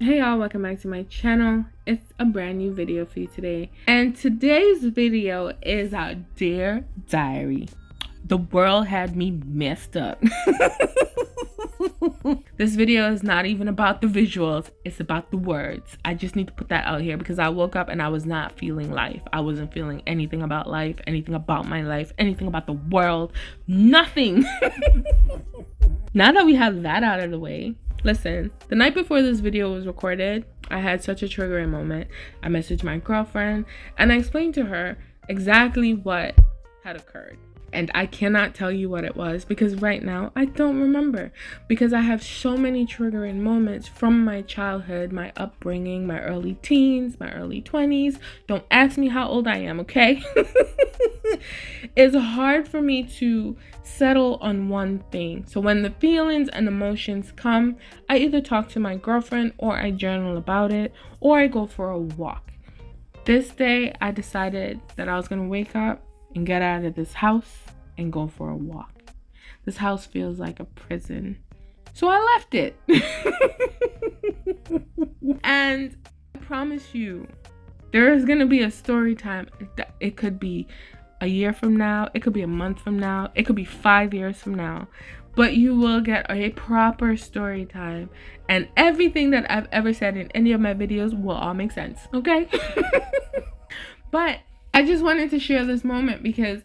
Hey y'all, welcome back to my channel. It's a brand new video for you today. And today's video is our Dear Diary. The world had me messed up. This video is not even about the visuals, it's about the words. I just need to put that out here because I woke up and I was not feeling life. I wasn't feeling anything about life, anything about my life, anything about the world, nothing. Now that we have that out of the way, listen, the night before this video was recorded, I had such a triggering moment. I messaged my girlfriend and I explained to her exactly what had occurred. And I cannot tell you what it was because right now I don't remember, because I have so many triggering moments from my childhood, my upbringing, my early teens, my early 20s. Don't ask me how old I am, okay? It's hard for me to settle on one thing. So when the feelings and emotions come, I either talk to my girlfriend or I journal about it or I go for a walk. This day I decided that I was going to wake up and get out of this house and go for a walk. This house feels like a prison. So I left it. And I promise you, there is going to be a story time. It could be a year from now. It could be a month from now. It could be 5 years from now. But you will get a proper story time. And everything that I've ever said in any of my videos will all make sense. Okay? But I just wanted to share this moment because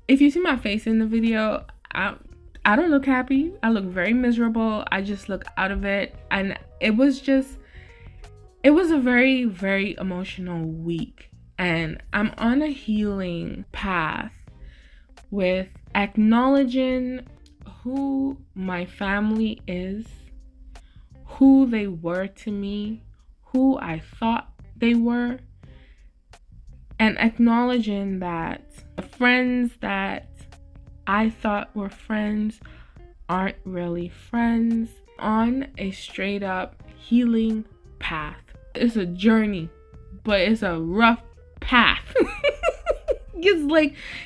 if you see my face in the video, I don't look happy. I look very miserable. I just look out of it. And it was a very, very emotional week. And I'm on a healing path with acknowledging who my family is, who they were to me, who I thought they were, and acknowledging that the friends that I thought were friends aren't really friends, on a straight up healing path. It's a journey, but it's a rough path.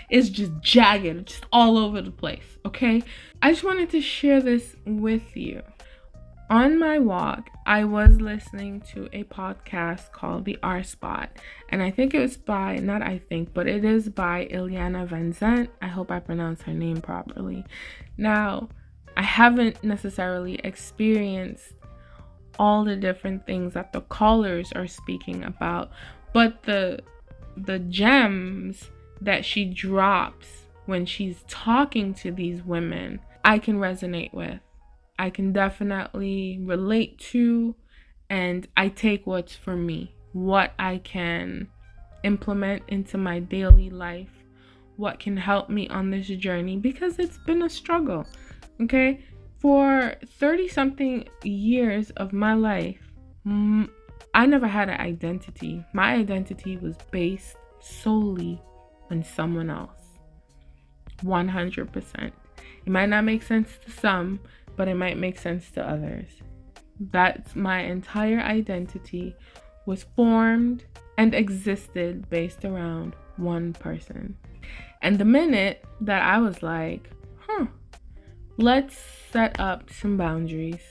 It's just jagged, just all over the place, okay? I just wanted to share this with you. On my walk, I was listening to a podcast called The R Spot, and I think it was by, not I think, but it is by Ileana Van Zant. I hope I pronounce her name properly. Now, I haven't necessarily experienced all the different things that the callers are speaking about, but the gems that she drops when she's talking to these women, I can resonate with. I can definitely relate to, and I take what's for me, what I can implement into my daily life, what can help me on this journey, because it's been a struggle, okay? For 30-something years of my life, I never had an identity. My identity was based solely on someone else, 100%. It might not make sense to some, but it might make sense to others. That's my entire identity was formed and existed based around one person. And the minute that I was like, let's set up some boundaries,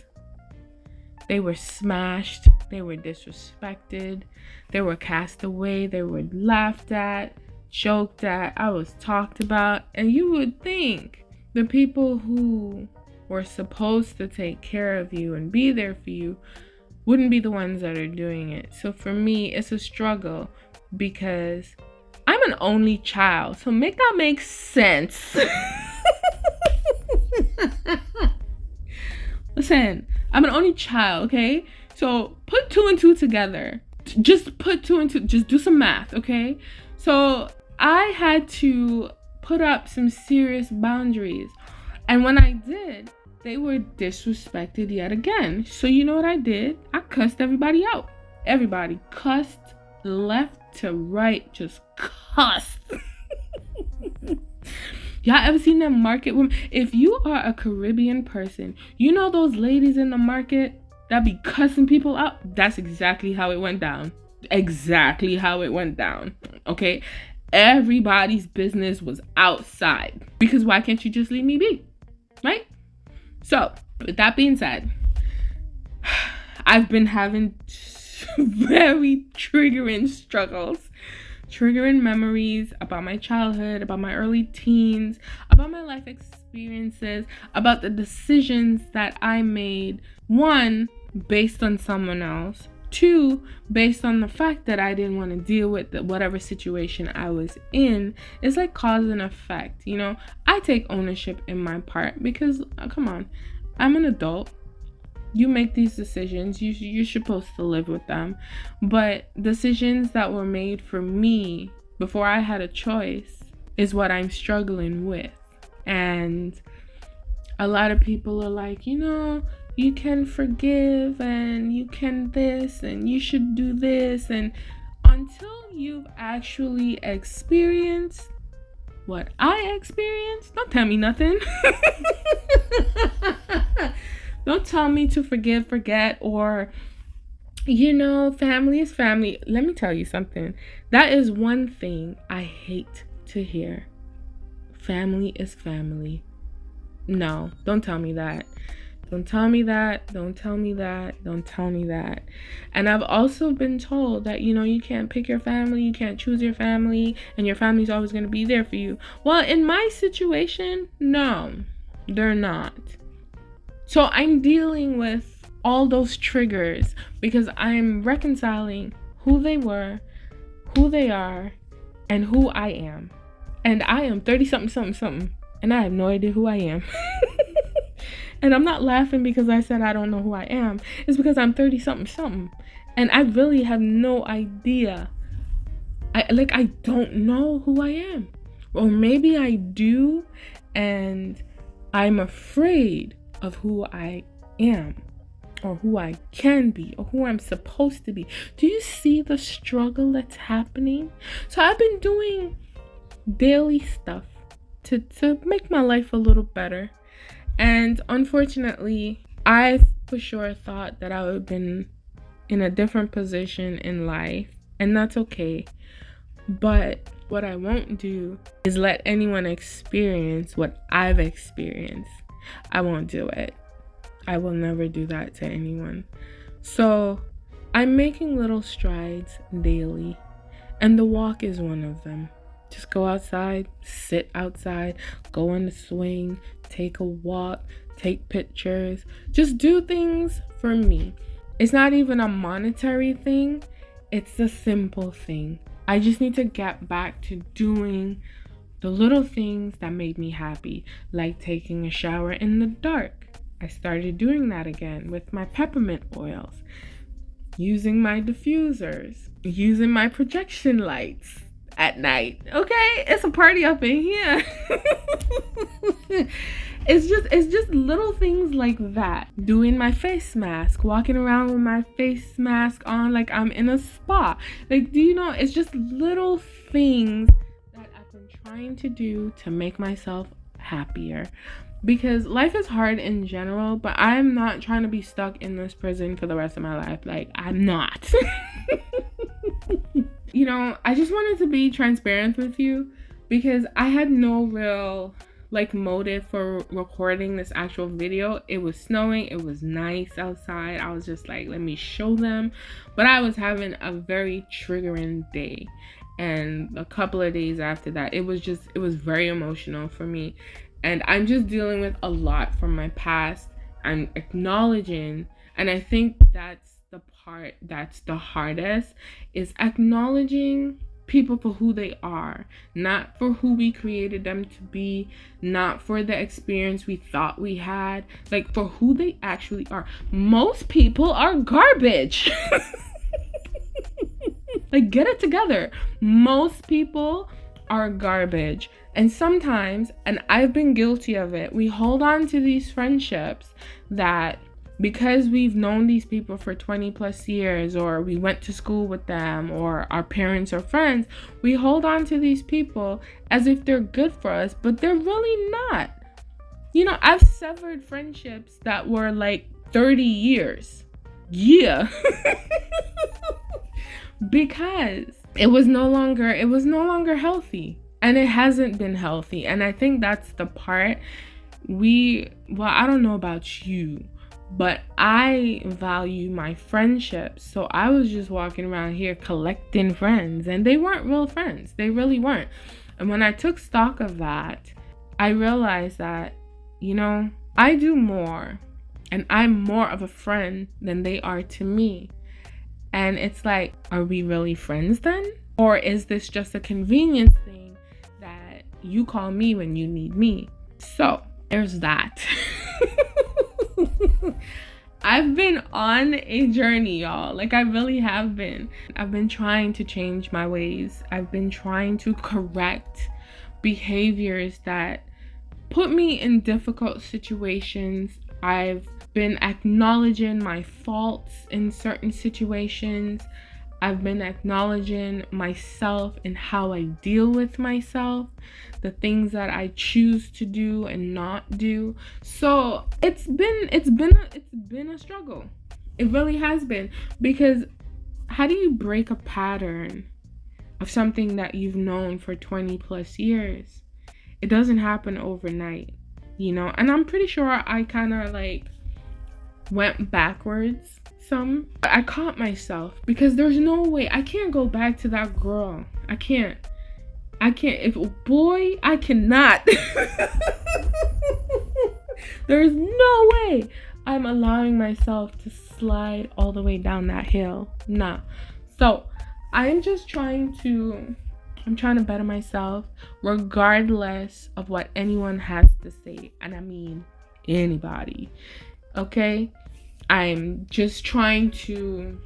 they were smashed, they were disrespected, they were cast away, they were laughed at, joked at, I was talked about. And you would think the people who were supposed to take care of you and be there for you wouldn't be the ones that are doing it. So for me, it's a struggle because I'm an only child. So make that make sense. Listen, I'm an only child, okay? So put 2 and 2 together. Just put 2 and 2, just do some math, okay? So I had to put up some serious boundaries. And when I did, they were disrespected yet again. So you know what I did? I cussed everybody out. Everybody cussed left to right, just cussed. Y'all ever seen them market women? If you are a Caribbean person, you know those ladies in the market that be cussing people out? That's exactly how it went down. Exactly how it went down. Okay? Everybody's business was outside. Because why can't you just leave me be? Right? So, with that being said, I've been having very triggering struggles, triggering memories about my childhood, about my early teens, about my life experiences, about the decisions that I made. One, based on someone else. Two, based on the fact that I didn't want to deal with whatever situation I was in. It's like cause and effect, you know? I take ownership in my part because, come on, I'm an adult. You make these decisions. You're supposed to live with them. But decisions that were made for me before I had a choice is what I'm struggling with. And a lot of people are like, you know, you can forgive and you can this and you should do this. And until you've actually experienced what I experienced, don't tell me nothing. Don't tell me to forgive, forget, or, you know, family is family. Let me tell you something. That is one thing I hate to hear. Family is family. No, don't tell me that. Don't tell me that. Don't tell me that. Don't tell me that. And I've also been told that, you know, you can't pick your family, you can't choose your family, and your family's always going to be there for you. Well, in my situation, no, they're not. So I'm dealing with all those triggers because I'm reconciling who they were, who they are, and who I am. And I am 30-something, and I have no idea who I am. And I'm not laughing because I said I don't know who I am. It's because I'm 30-something, and I really have no idea. I don't know who I am. Or maybe I do, and I'm afraid of who I am, or who I can be, or who I'm supposed to be. Do you see the struggle that's happening? So I've been doing daily stuff to make my life a little better. And unfortunately, I for sure thought that I would have been in a different position in life, and that's okay. But what I won't do is let anyone experience what I've experienced. I won't do it. I will never do that to anyone. So I'm making little strides daily, and the walk is one of them. Just go outside, sit outside, go on the swing, take a walk, take pictures. Just do things for me. It's not even a monetary thing. It's a simple thing. I just need to get back to doing the little things that made me happy, like taking a shower in the dark. I started doing that again with my peppermint oils, using my diffusers, using my projection lights at night. Okay, it's a party up in here. It's just little things like that. Doing my face mask, walking around with my face mask on like I'm in a spa. Like, do you know, it's just little things that I've been trying to do to make myself happier. Because life is hard in general, but I'm not trying to be stuck in this prison for the rest of my life. Like, I'm not. You know, I just wanted to be transparent with you because I had no real motive for recording this actual video. It was snowing, it was nice outside. I was just like, let me show them. But I was having a very triggering day. And a couple of days after that, it was very emotional for me. And I'm just dealing with a lot from my past. I'm acknowledging, and I think that's the part that's the hardest, is acknowledging people for who they are, not for who we created them to be, not for the experience we thought we had, like for who they actually are. Most people are garbage. Like, get it together. Most people are garbage. And sometimes, and I've been guilty of it, we hold on to these friendships that because we've known these people for 20 plus years, or we went to school with them, or our parents or friends, we hold on to these people as if they're good for us, but they're really not. You know, I've severed friendships that were like 30 years. Yeah. Because it was no longer healthy, and it hasn't been healthy. And I think that's the part I don't know about you, but I value my friendships. So I was just walking around here collecting friends, and they weren't real friends. They really weren't. And when I took stock of that, I realized that, I do more, and I'm more of a friend than they are to me. And it's like, are we really friends then? Or is this just a convenience thing that you call me when you need me? So there's that. I've been on a journey, y'all. Like, I really have been. I've been trying to change my ways. I've been trying to correct behaviors that put me in difficult situations. I've been acknowledging my faults in certain situations. I've been acknowledging myself and how I deal with myself, the things that I choose to do and not do. So it's been a struggle. It really has been, because how do you break a pattern of something that you've known for 20 plus years? It doesn't happen overnight, and I'm pretty sure I kind of like went backwards some. But I caught myself, because there's no way I can't go back to that girl. I can't. I cannot. There's no way I'm allowing myself to slide all the way down that hill. Nah. So I'm trying to better myself regardless of what anyone has to say. And I mean anybody. Okay? I'm just trying to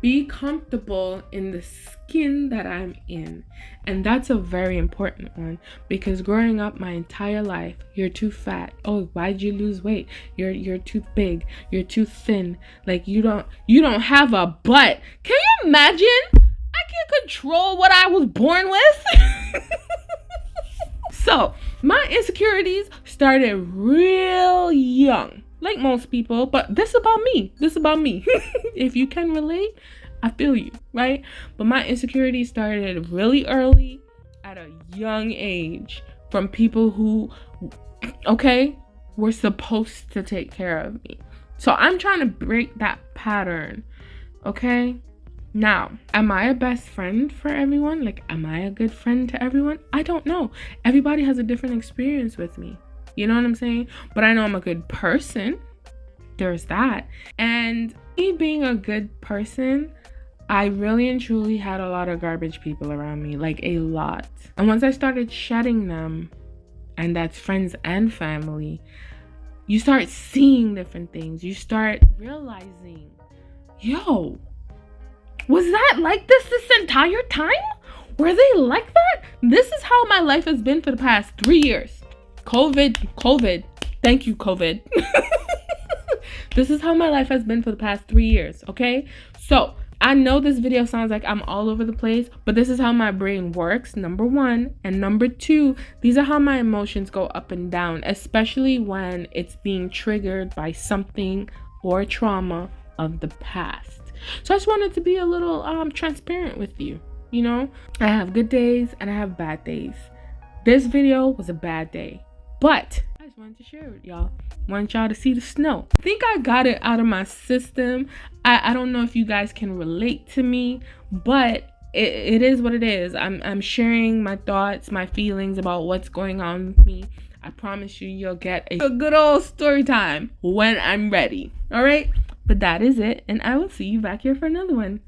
be comfortable in the skin that I'm in. And that's a very important one, because growing up my entire life, you're too fat. Oh, why'd you lose weight? You're too big. You're too thin. Like, you don't have a butt. Can you imagine? I can't control what I was born with. So my insecurities started real young, like most people, but this is about me. If you can relate, I feel you, right? But my insecurities started really early, at a young age, from people who, were supposed to take care of me. So I'm trying to break that pattern, okay? Now, am I a best friend for everyone? Like, am I a good friend to everyone? I don't know. Everybody has a different experience with me. You know what I'm saying? But I know I'm a good person. There's that. And me being a good person, I really and truly had a lot of garbage people around me, like a lot. And once I started shedding them, and that's friends and family, you start seeing different things. You start realizing, yo, was that like this entire time? Were they like that? This is how my life has been for the past 3 years. COVID. Thank you, COVID. This is how my life has been for the past 3 years, okay? So I know this video sounds like I'm all over the place, but this is how my brain works, number one. And number two, these are how my emotions go up and down, especially when it's being triggered by something or trauma of the past. So I just wanted to be a little transparent with you. I have good days and I have bad days. This video was a bad day, but I just wanted to share it with y'all. Want y'all to see the snow. I think I got it out of my system. I don't know if you guys can relate to me, but it is what it is. I'm sharing my thoughts, my feelings about what's going on with me. I promise you'll get a good old story time when I'm ready. All right? But that is it, and I will see you back here for another one.